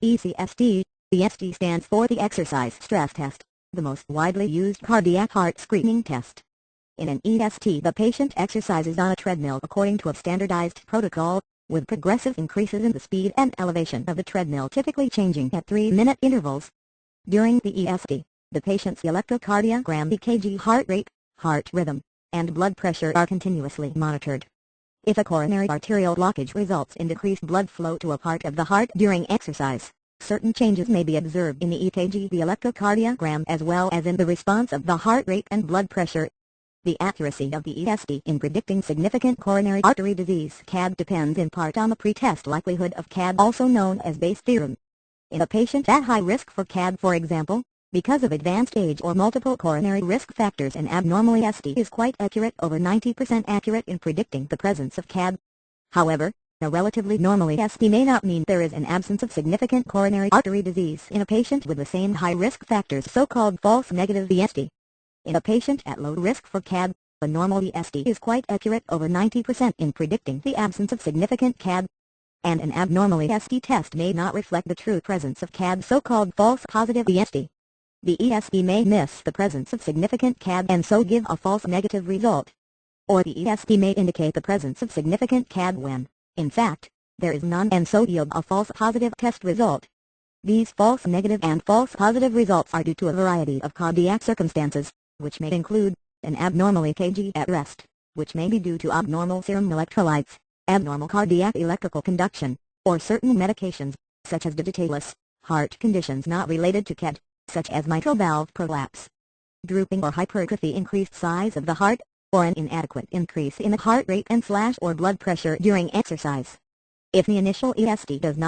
ECST. ECST stands for the Exercise Stress Test, the most widely used cardiac heart screening test. In an ECST, the patient exercises on a treadmill according to a standardized protocol, with progressive increases in the speed and elevation of the treadmill typically changing at 3-minute intervals. During the ECST, the patient's electrocardiogram EKG heart rate, heart rhythm, and blood pressure are continuously monitored. If a coronary arterial blockage results in decreased blood flow to a part of the heart during exercise, certain changes may be observed in the EKG, the electrocardiogram, as well as in the response of the heart rate and blood pressure. The accuracy of the ECST in predicting significant coronary artery disease (CAD) depends in part on the pretest likelihood of CAD, also known as Bayes' theorem. In a patient at high risk for CAD, for example, because of advanced age or multiple coronary risk factors, an abnormal ECST is quite accurate, over 90% accurate in predicting the presence of CAD. However, a relatively normal ECST may not mean there is an absence of significant coronary artery disease in a patient with the same high risk factors, so-called false negative ECST. In a patient at low risk for CAD, a normal ECST is quite accurate, over 90% in predicting the absence of significant CAD. And an abnormal ECST test may not reflect the true presence of CAD, so-called false positive ECST. The ECST may miss the presence of significant CAD and so give a false negative result. Or the ECST may indicate the presence of significant CAD when, in fact, there is none, and so yield a false positive test result. These false negative and false positive results are due to a variety of cardiac circumstances, which may include an abnormal EKG at rest, which may be due to abnormal serum electrolytes, abnormal cardiac electrical conduction, or certain medications, such as digitalis, heart conditions not related to CAD, such as mitral valve prolapse, drooping or hypertrophy, increased size of the heart, or an inadequate increase in the heart rate and/or blood pressure during exercise. If the initial ECST does not